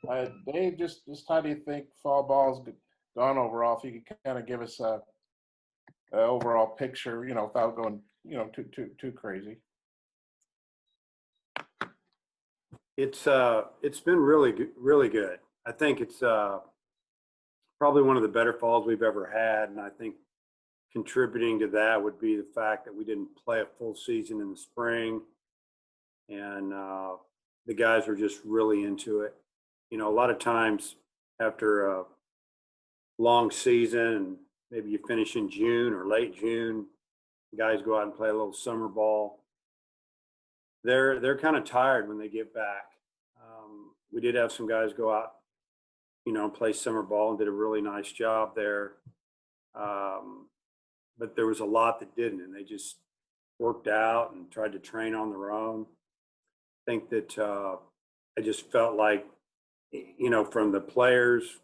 Dave, just how do you think fall ball's gone overall? If you could kind of give us a overall picture, without going, too crazy. It's been really good. I think it's probably one of the better falls we've ever had, and I think contributing to that would be the fact that we didn't play a full season in the spring, and the guys were just really into it. A lot of times after a long season, and maybe you finish in June or late June, guys go out and play a little summer ball. They're kind of tired when they get back. We did have some guys go out, and play summer ball and did a really nice job there. But there was a lot that didn't, and they just worked out and tried to train on their own. I think that I just felt like, from the players,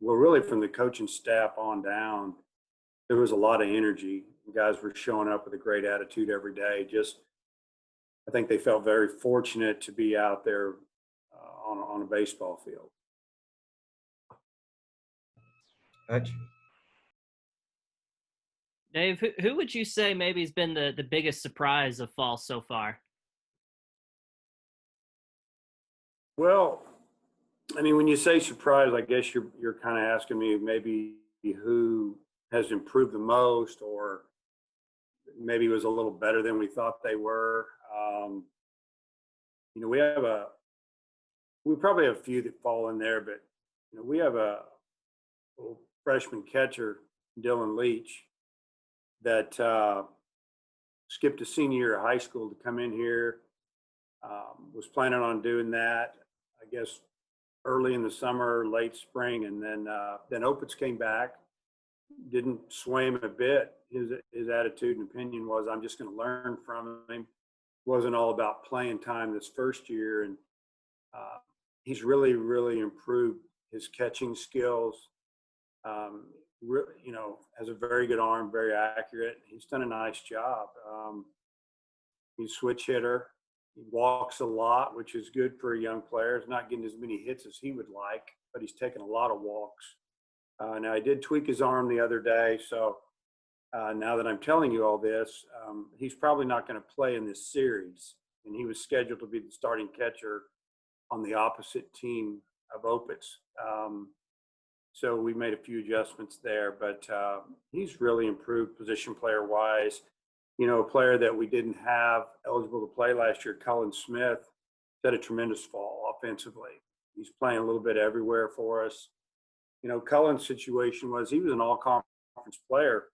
well, really from the coaching staff on down, there was a lot of energy. The guys were showing up with a great attitude every day. I think they felt very fortunate to be out there on a baseball field. Hutch? Dave, who would you say maybe has been the biggest surprise of fall so far? Well, I mean, when you say surprise, I guess you're kind of asking me maybe who has improved the most, or maybe was a little better than we thought they were. We probably have a few that fall in there, but we have a little freshman catcher, Dylan Leach, that skipped a senior year of high school to come in here. Was planning on doing that, I guess, early in the summer, late spring, and then Opitz came back. Didn't sway him a bit. His attitude and opinion was, I'm just going to learn from him. Wasn't all about playing time this first year, and he's really, really improved his catching skills. Has a very good arm, very accurate. He's done a nice job. He's a switch hitter. He walks a lot, which is good for a young player. He's not getting as many hits as he would like, but he's taking a lot of walks. Now, I did tweak his arm the other day, so now that I'm telling you all this, he's probably not going to play in this series, and he was scheduled to be the starting catcher on the opposite team of Opitz. So we made a few adjustments there, but he's really improved position player-wise. A player that we didn't have eligible to play last year, Cullen Smith, had a tremendous fall offensively. He's playing a little bit everywhere for us. Cullen's situation was he was an all-conference player.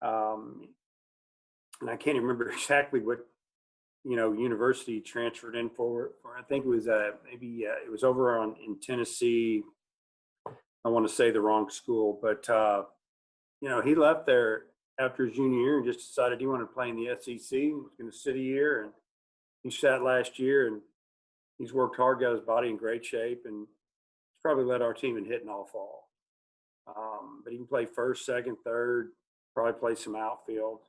And I can't remember exactly what, university he transferred in for. I think it was it was over in Tennessee. I want to say the wrong school, but he left there after his junior year and just decided he wanted to play in the SEC. Was going to sit a year, and he sat last year, and he's worked hard, got his body in great shape, and he's probably led our team in hitting all fall. But he can play first, second, third, probably play some outfield.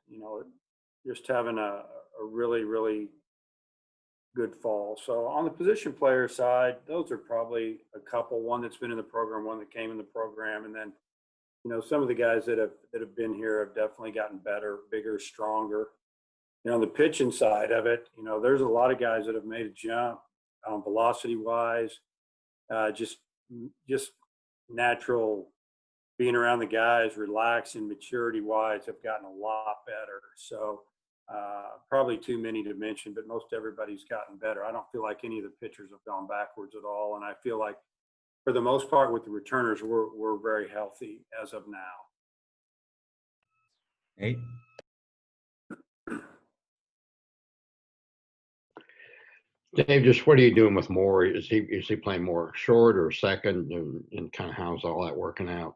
Just having a really, really good fall. So on the position player side, those are probably a couple. One that's been in the program, one that came in the program, and then some of the guys that have been here have definitely gotten better, bigger, stronger. On the pitching side of it, there's a lot of guys that have made a jump, velocity wise, just natural being around the guys, relaxing, maturity wise, have gotten a lot better. So probably too many to mention, but most everybody's gotten better. I don't feel like any of the pitchers have gone backwards at all, and I feel like for the most part with the returners, we're very healthy as of now. Nate? Dave, just what are you doing with Moore? Is he playing more short or second, and kind of how's all that working out?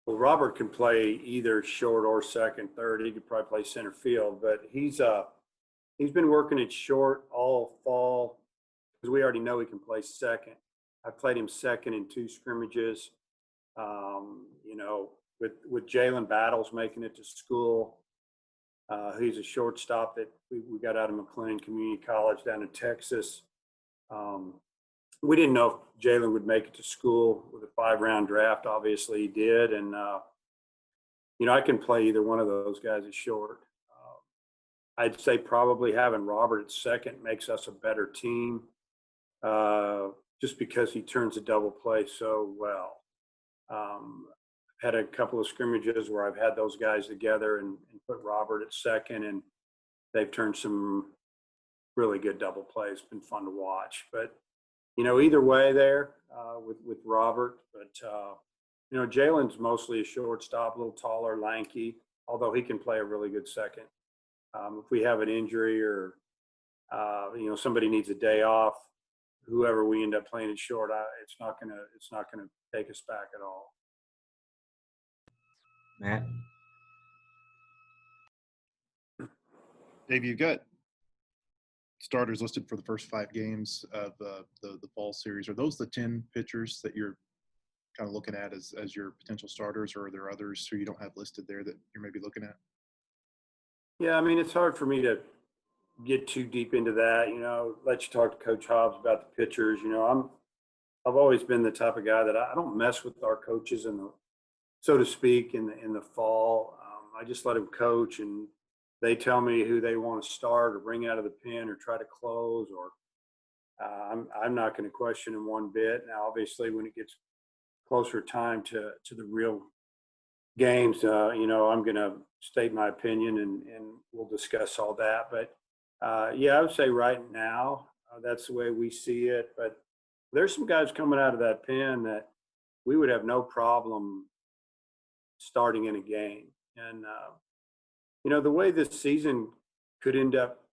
Well, Robert can play either short or second, third. He could probably play center field, but he's been working at short all fall because we already know he can play second. I played him second in 2 scrimmages. With Jalen Battles making it to school, he's a shortstop that we got out of McLean Community College down in Texas. we didn't know if Jalen would make it to school with a 5-round draft. Obviously, he did, and I can play either one of those guys at short. I'd say probably having Robert at second makes us a better team, just because he turns a double play so well. Had a couple of scrimmages where I've had those guys together and put Robert at second, and they've turned some really good double plays. Been fun to watch. But either way there with Robert. But Jalen's mostly a shortstop, a little taller, lanky, although he can play a really good second. If we have an injury or somebody needs a day off, whoever we end up playing at short, it's not gonna take us back at all. Matt? Dave, you've got starters listed for the first 5 games of the fall series. Are those the 10 pitchers that you're kind of looking at as your potential starters, or are there others who you don't have listed there that you're maybe looking at? Yeah, I mean, it's hard for me to get too deep into that. Let you talk to Coach Hobbs about the pitchers. I've always been the type of guy that I don't mess with our coaches so to speak, in the fall. I just let them coach, and they tell me who they want to start or bring out of the pen or try to close. Or I'm not going to question them one bit. Now, obviously, when it gets closer time to the real games, I'm going to state my opinion, and we'll discuss all that. But yeah, I would say right now that's the way we see it. But there's some guys coming out of that pen that we would have no problem starting in a game. And the way this season could end up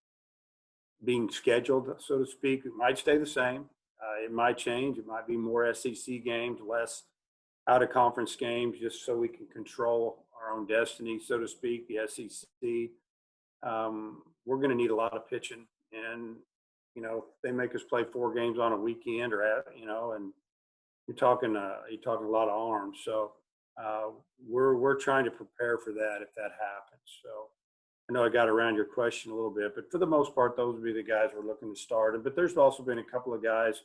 being scheduled, so to speak, it might stay the same. It might change. It might be more SEC games, less out of conference games, just so we can control our own destiny, so to speak. The SEC, we're going to need a lot of pitching, and they make us play 4 games on a weekend, and you're talking a lot of arms. So we're trying to prepare for that if that happens. So I know I got around your question a little bit, but for the most part, those would be the guys we're looking to start. But there's also been a couple of guys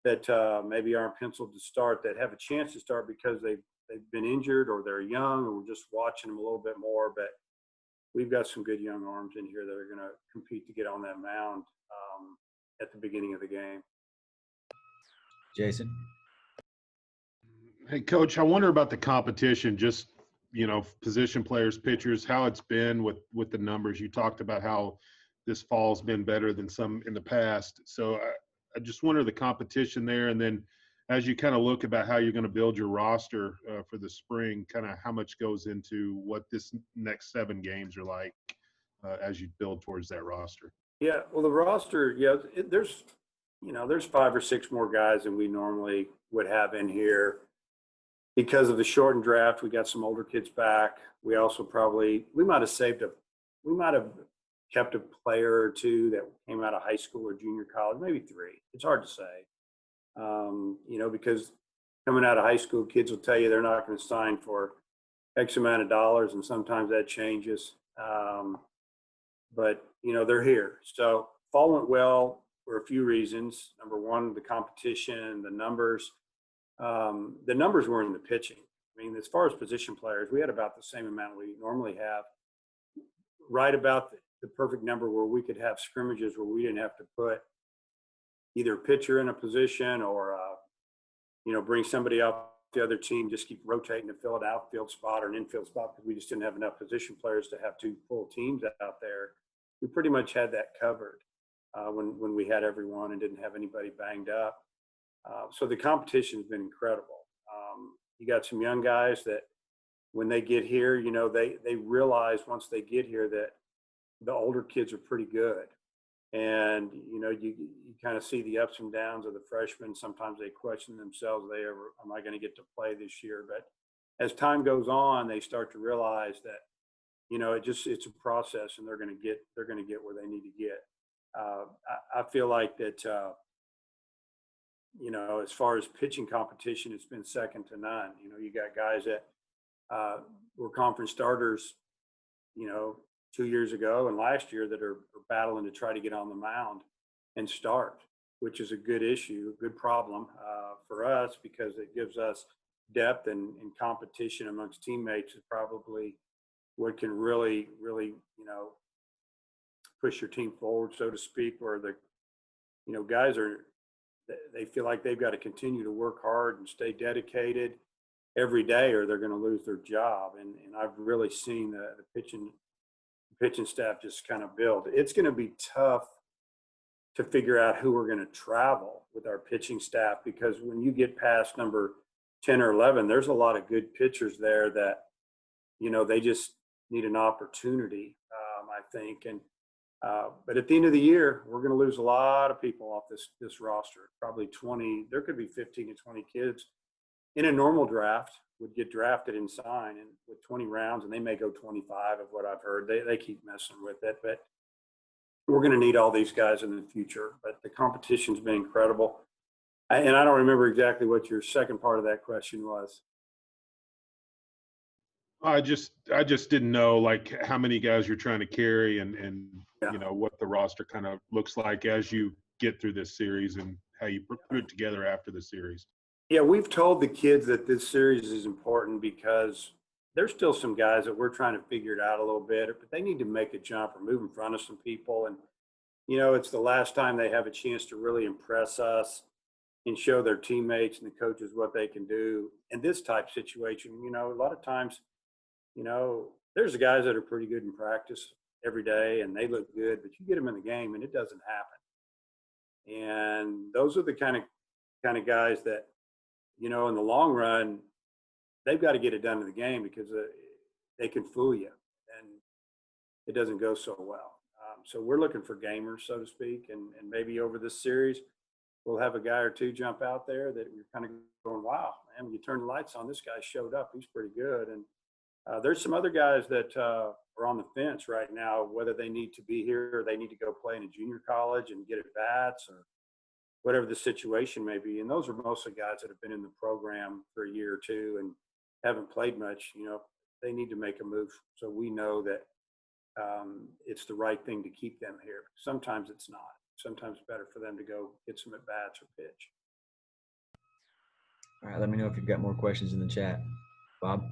that maybe aren't penciled to start that have a chance to start because they've been injured or they're young, or we're just watching them a little bit more. But we've got some good young arms in here that are going to compete to get on that mound at the beginning of the game. Jason? Hey, Coach, I wonder about the competition, just, position players, pitchers, how it's been with the numbers. You talked about how this fall's been better than some in the past. So I just wonder the competition there. And then as you kind of look about how you're going to build your roster for the spring, kind of how much goes into what this next 7 games are like as you build towards that roster. Yeah, well, the roster, there's 5 or 6 more guys than we normally would have in here. Because of the shortened draft, we got some older kids back. We also we might have kept a player or 2 that came out of high school or junior college, maybe 3. It's hard to say, because coming out of high school, kids will tell you they're not going to sign for X amount of dollars, and sometimes that changes. But they're here. So fall went well for a few reasons. Number one, the competition, the numbers. The numbers were in the pitching. I mean, as far as position players, we had about the same amount we normally have, right about the perfect number where we could have scrimmages where we didn't have to put either a pitcher in a position or, bring somebody off the other team, just keep rotating to fill an outfield spot or an infield spot because we just didn't have enough position players to have 2 full teams out there. We pretty much had that covered when we had everyone and didn't have anybody banged up. So the competition has been incredible. You got some young guys that when they get here, they realize once they get here that the older kids are pretty good. And, you kind of see the ups and downs of the freshmen. Sometimes they question themselves, am I going to get to play this year? But as time goes on, they start to realize that, it's a process, and they're going to get where they need to get. I feel like that, as far as pitching competition, it's been second to none. You got guys that were conference starters, 2 years ago and last year that are battling to try to get on the mound and start. which is a good issue, a good problem for us because it gives us depth and competition amongst teammates is probably what can really, really, push your team forward, so to speak, where the, guys they feel like they've got to continue to work hard and stay dedicated every day or they're going to lose their job. And I've really seen the pitching staff just kind of build. It's going to be tough to figure out who we're going to travel with our pitching staff because when you get past number 10 or 11, there's a lot of good pitchers there that, they just need an opportunity, I think. And but at the end of the year, we're going to lose a lot of people off this roster. Probably 20. There could be 15 to 20 kids in a normal draft would get drafted and sign, and with 20 rounds, and they may go 25 of what I've heard. They keep messing with it, but we're going to need all these guys in the future. But the competition's been incredible. And I don't remember exactly what your second part of that question was. I just didn't know like how many guys you're trying to carry and Yeah. what the roster kind of looks like as you get through this series and how you put it together after the series. Yeah, we've told the kids that this series is important because there's still some guys that we're trying to figure it out a little bit, but they need to make a jump or move in front of some people. And, it's the last time they have a chance to really impress us and show their teammates and the coaches what they can do in this type situation. A lot of times, there's the guys that are pretty good in practice every day and they look good, but you get them in the game and it doesn't happen. And those are the kind of guys that, in the long run, they've got to get it done in the game because they can fool you and it doesn't go so well. So we're looking for gamers, so to speak, and maybe over this series, we'll have a guy or two jump out there that you're kind of going, wow, man, when you turn the lights on, this guy showed up. He's pretty good. And there's some other guys that are on the fence right now, whether they need to be here or they need to go play in a junior college and get at bats or whatever the situation may be. And those are mostly guys that have been in the program for a year or two and haven't played much. They need to make a move so we know that it's the right thing to keep them here. Sometimes it's not. Sometimes it's better for them to go get some at bats or pitch. All right, let me know if you've got more questions in the chat. Bob?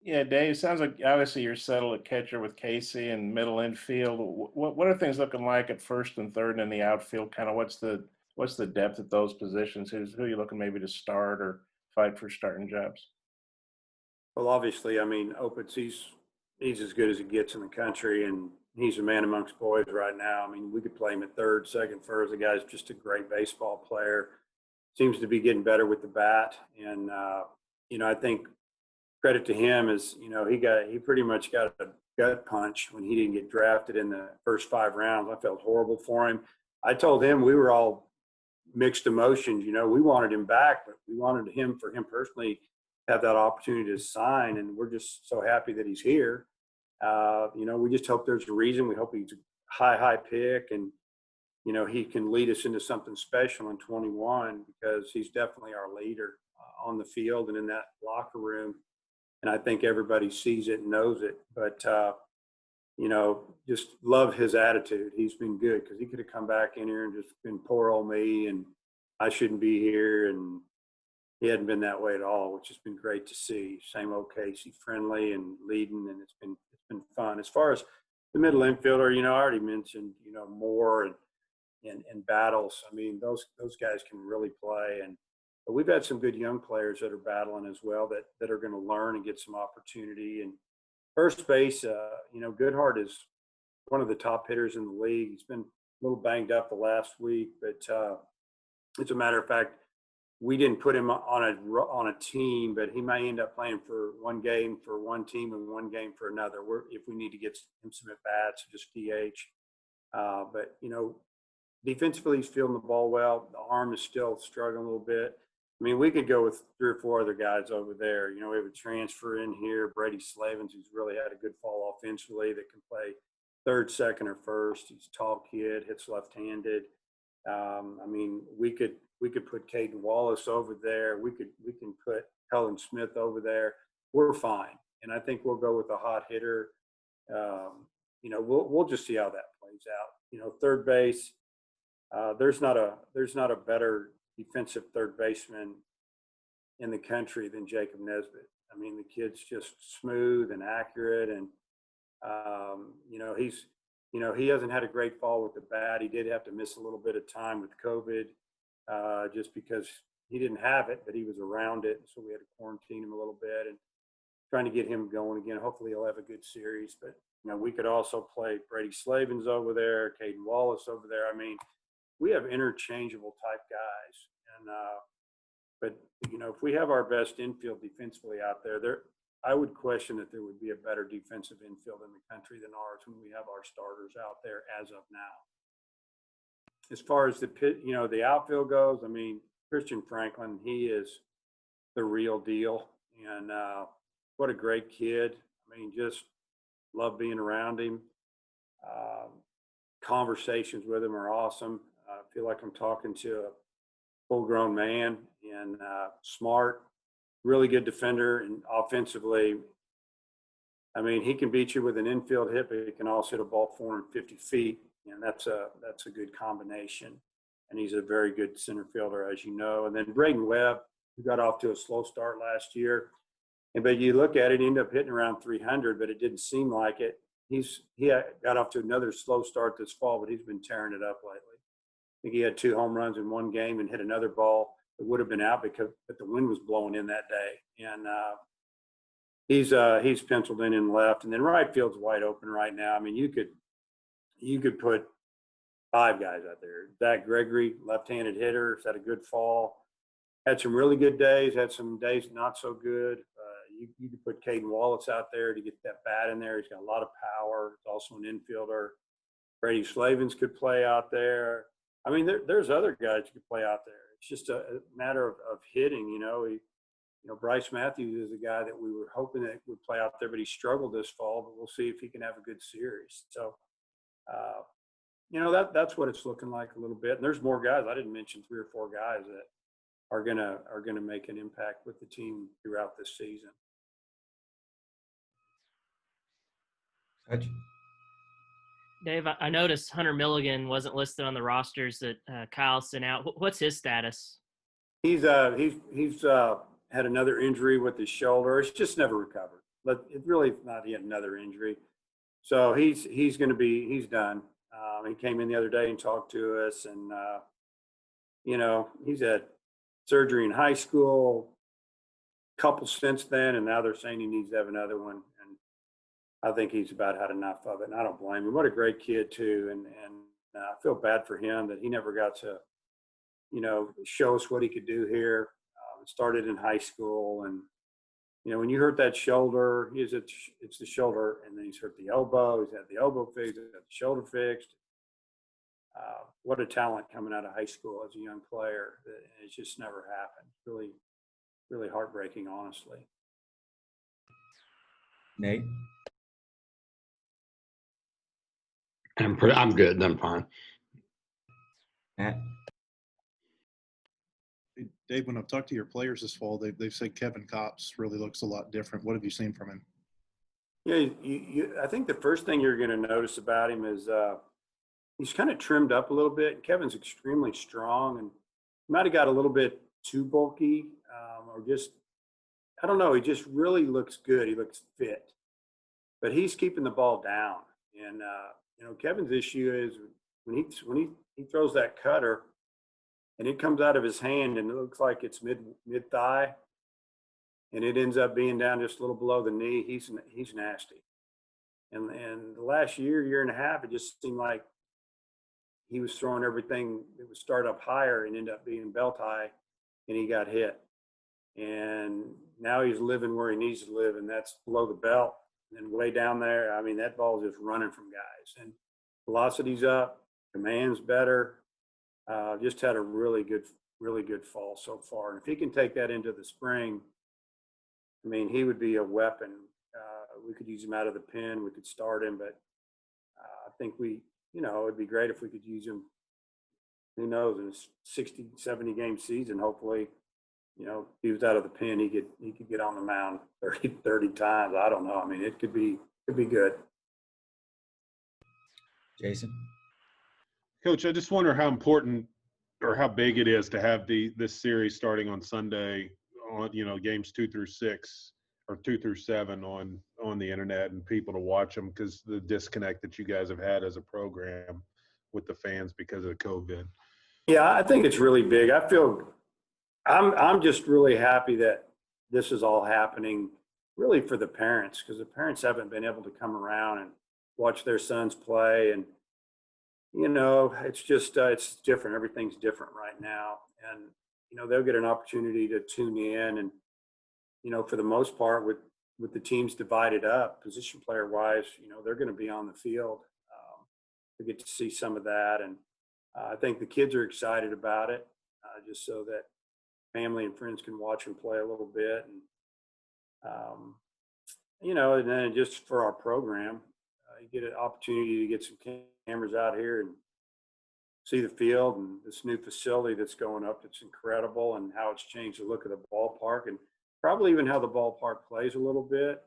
Yeah, Dave, sounds like obviously you're settled at catcher with Casey and middle infield. What are things looking like at first and third and in the outfield? Kind of what's the depth at those positions? Who are you looking maybe to start or fight for starting jobs? Well, obviously, Opitz, he's as good as it gets in the country, and he's a man amongst boys right now. We could play him at third, second, first. The guy's just a great baseball player. Seems to be getting better with the bat, and I think credit to him is he pretty much got a gut punch when he didn't get drafted in the first 5 rounds. I felt horrible for him. I told him we were all mixed emotions. We wanted him back, but we wanted for him personally have that opportunity to sign, and we're just so happy that he's here. We just hope there's a reason. We hope he's a high pick, and he can lead us into something special in 21 because he's definitely our leader on the field and in that locker room. And I think everybody sees it and knows it. But just love his attitude. He's been good because he could have come back in here and just been poor old me, and I shouldn't be here, and he hadn't been that way at all, which has been great to see. Same old Casey, friendly and leading, and it's been fun. As far as the middle infielder, I already mentioned, Moore and Battles. Those guys can really play, but we've had some good young players that are battling as well that are going to learn and get some opportunity. And first base, Goodhart is one of the top hitters in the league. He's been a little banged up the last week, but as a matter of fact, we didn't put him on a team, but he may end up playing for one game for one team and one game for another. If we need to get him some at bats, just DH. But defensively, he's fielding the ball well. The arm is still struggling a little bit. We could go with 3 or 4 other guys over there. We have a transfer in here, Brady Slavens, who's really had a good fall offensively that can play third, second, or first. He's a tall kid, hits left-handed. We could put Caden Wallace over there. We can put Helen Smith over there. We're fine. And I think we'll go with a hot hitter we'll just see how that plays out. Third base, there's not a better defensive third baseman in the country than Jacob Nesbitt. I mean, the kid's just smooth and accurate, and he hasn't had a great fall with the bat. He did have to miss a little bit of time with COVID, just because he didn't have it, but he was around it, so we had to quarantine him a little bit and trying to get him going again. Hopefully, he'll have a good series. But we could also play Brady Slavin's over there, Caden Wallace over there. I mean, we have interchangeable type guys, and but if we have our best infield defensively out there, I would question that there would be a better defensive infield in the country than ours when we have our starters out there as of now. As far as the outfield goes, I mean, Christian Franklin, he is the real deal, and what a great kid. I mean, just love being around him. Conversations with him are awesome. I feel like I'm talking to a full-grown man, and smart, really good defender, and offensively, I mean, he can beat you with an infield hit, but he can also hit a ball 450 feet, and that's a good combination. And he's a very good center fielder, as you know. And then Braden Webb, who got off to a slow start last year, but you look at it, he ended up hitting around 300, but it didn't seem like it. He got off to another slow start this fall, but he's been tearing it up lately. I think he had 2 home runs in one game and hit another ball that would have been out but the wind was blowing in that day. And he's penciled in left, and then right field's wide open right now. I mean, you could put 5 guys out there. Zach Gregory, left-handed hitter, has had a good fall. Had some really good days, had some days not so good. You could put Caden Wallace out there to get that bat in there. He's got a lot of power. He's also an infielder. Brady Slavins could play out there. I mean, there's other guys who could play out there. It's just a matter of hitting. Bryce Matthews is a guy that we were hoping that would play out there, but he struggled this fall. But we'll see if he can have a good series. So, that's what it's looking like a little bit. And there's more guys. I didn't mention 3 or 4 guys that are gonna make an impact with the team throughout this season. Dave, I noticed Hunter Milligan wasn't listed on the rosters that Kyle sent out. What's his status? He's had another injury with his shoulder. It's just never recovered. But it really not yet another injury. So he's done. He came in the other day and talked to us, and he's had surgery in high school, couple since then, and now they're saying he needs to have another one. And I think he's about had enough of it, and I don't blame him. What a great kid too, and I feel bad for him that he never got to, show us what he could do here. It started in high school, and when you hurt that shoulder, it's the shoulder, and then he's hurt the elbow. He's had the elbow fixed, he's had the shoulder fixed. What a talent coming out of high school as a young player. It's just never happened. Really, really heartbreaking, honestly. Nate? I'm good. I'm fine. Matt? Dave, when I've talked to your players this fall, they've said Kevin Kopps really looks a lot different. What have you seen from him? Yeah, I think the first thing you're going to notice about him is he's kind of trimmed up a little bit. Kevin's extremely strong, and he might have got a little bit too bulky, or just, I don't know. He just really looks good. He looks fit, but he's keeping the ball down. And Kevin's issue is when he throws that cutter, and it comes out of his hand, and it looks like it's mid thigh, and it ends up being down just a little below the knee. He's nasty. And the last year and a half, it just seemed like he was throwing everything that would start up higher and end up being belt high, and he got hit. And now he's living where he needs to live, and that's below the belt. And then way down there, I mean, that ball is just running from guys. And velocity's up, command's better. Just had a really good fall so far. And if he can take that into the spring, I mean, he would be a weapon. We could use him out of the pen. We could start him, but I think it'd be great if we could use him, who knows, in a 60, 70 game season. Hopefully, if he was out of the pen, he could get on the mound 30 times. I don't know. I mean, it could be good. Jason? Coach, I just wonder how important or how big it is to have this series starting on Sunday on, games 2 through 6 or 2 through 7 on the internet and people to watch them, because the disconnect that you guys have had as a program with the fans because of COVID. Yeah, I think it's really big. I'm just really happy that this is all happening really for the parents, because the parents haven't been able to come around and watch their sons play. And, it's just, it's different. Everything's different right now. And, they'll get an opportunity to tune in. And, for the most part, with the teams divided up, position player wise, they're going to be on the field. To get to see some of that. And I think the kids are excited about it, just so that family and friends can watch them play a little bit. And, and then just for our program, you get an opportunity to get some cameras out here and see the field and this new facility that's going up. That's incredible, and how it's changed the look of the ballpark, and probably even how the ballpark plays a little bit,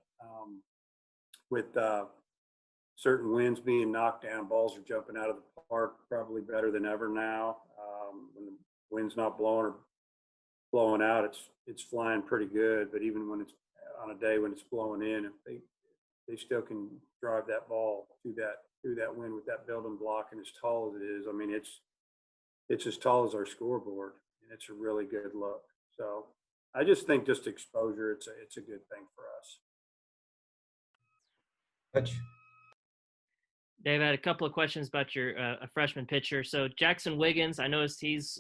with certain winds being knocked down. Balls are jumping out of the park probably better than ever now. When the wind's not blowing or blowing out, it's flying pretty good. But even when it's on a day when it's blowing in, if they still can drive that ball through that wind with that building block, and as tall as it is, I mean, it's as tall as our scoreboard, and it's a really good look. So I just think just exposure, it's a good thing for us. Coach? Dave, I had a couple of questions about your a freshman pitcher. So Jackson Wiggins, I noticed he's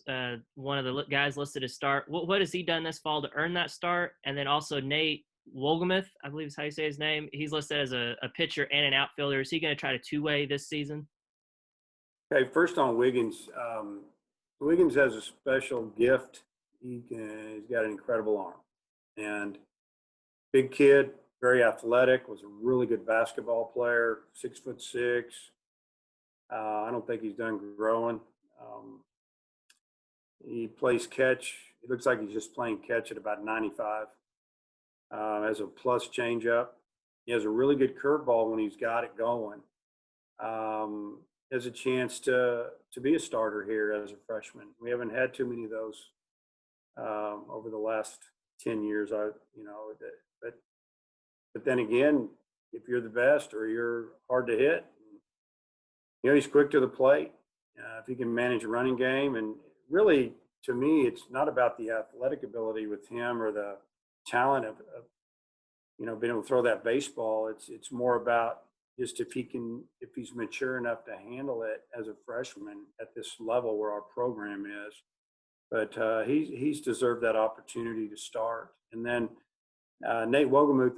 one of the guys listed to start. What has he done this fall to earn that start? And then also Nate Wolgamuth, I believe is how you say his name. He's listed as a pitcher and an outfielder. Is he going to try to two-way this season? Okay, first on Wiggins. Wiggins has a special gift. He's got an incredible arm, and big kid, very athletic, was a really good basketball player, 6'6". I don't think he's done growing. He plays catch. It looks like he's just playing catch at about 95. Has a plus changeup. He has a really good curveball when he's got it going. Has a chance to be a starter here as a freshman. We haven't had too many of those over the last 10 years. But then again, if you're the best or you're hard to hit, he's quick to the plate. If he can manage a running game, and really, to me, it's not about the athletic ability with him or the talent of being able to throw that baseball. It's more about just if he's mature enough to handle it as a freshman at this level where our program is. But he's deserved that opportunity to start. And then Nate Wolgamuth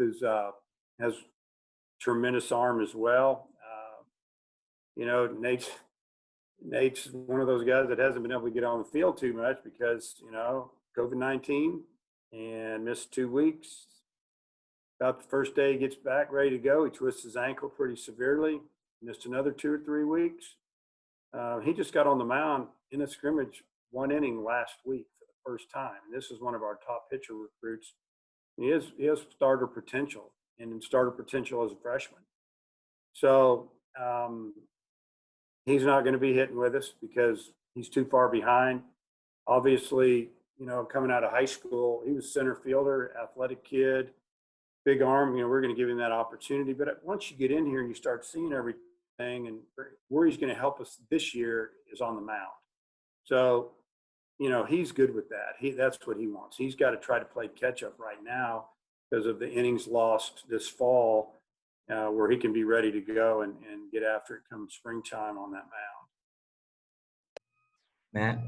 has tremendous arm as well. Nate's one of those guys that hasn't been able to get on the field too much because, COVID-19, and missed 2 weeks. About the first day he gets back ready to go, he twists his ankle pretty severely, missed another 2 or 3 weeks. He just got on the mound in a scrimmage 1 inning last week for the first time. And this is one of our top pitcher recruits. He has starter potential, and starter potential as a freshman. So he's not going to be hitting with us because he's too far behind. Obviously, coming out of high school, he was center fielder, athletic kid, big arm. We're going to give him that opportunity. But once you get in here and you start seeing everything, and where he's going to help us this year is on the mound. So, he's good with that. That's what he wants. He's got to try to play catch up right now because of the innings lost this fall, where he can be ready to go and get after it come springtime on that mound. Matt?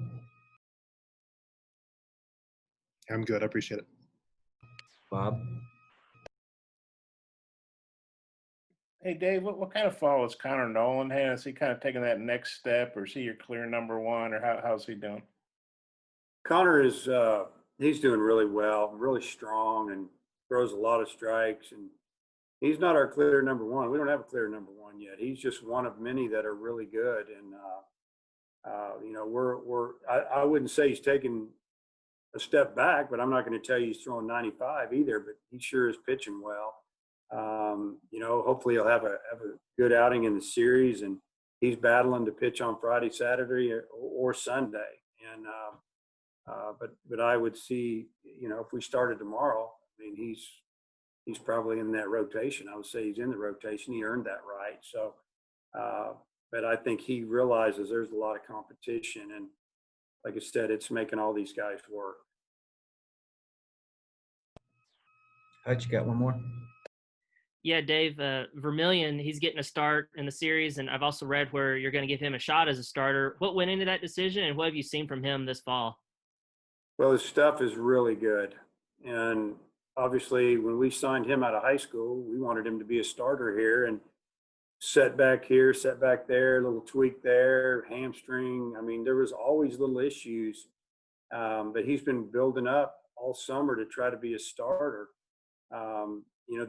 I'm good. I appreciate it. Bob? Hey, Dave, what kind of fall has Connor Nolan had? Is he kind of taking that next step, or is he your clear number one, or how's he doing? Connor is he's doing really well, really strong, and throws a lot of strikes. And he's not our clear number one. We don't have a clear number one yet. He's just one of many that are really good. And I wouldn't say he's taking a step back, but I'm not going to tell you he's throwing 95 either. But he sure is pitching well. Hopefully he'll have a good outing in the series, and he's battling to pitch on Friday, Saturday, or Sunday. And but I would see, if we started tomorrow, I mean, he's probably in that rotation. I would say he's in the rotation. He earned that right. So, but I think he realizes there's a lot of competition, and like I said, it's making all these guys work. Hutch, you got one more? Yeah, Dave, Vermillion, he's getting a start in the series, and I've also read where you're going to give him a shot as a starter. What went into that decision, and what have you seen from him this fall? Well, his stuff is really good. And obviously, when we signed him out of high school, we wanted him to be a starter here, and setback here, setback there, little tweak there, hamstring. I mean, there was always little issues, but he's been building up all summer to try to be a starter.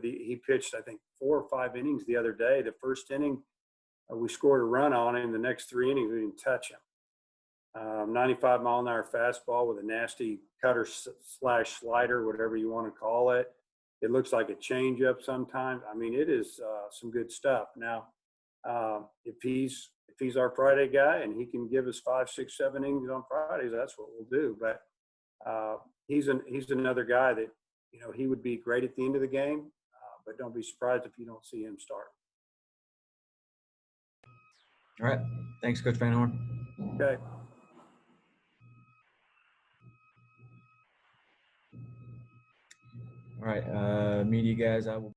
He pitched, I think, 4 or 5 innings the other day. The first inning, we scored a run on him. The next 3 innings, we didn't touch him. 95-mile-an-hour fastball with a nasty cutter / slider, whatever you want to call it. It looks like a changeup sometimes. I mean, it is some good stuff. Now, if he's our Friday guy and he can give us 5, 6, 7 innings on Fridays, that's what we'll do. But he's another guy that, he would be great at the end of the game, but don't be surprised if you don't see him start. All right. Thanks, Coach Van Horn. Okay. All right, media guys, I will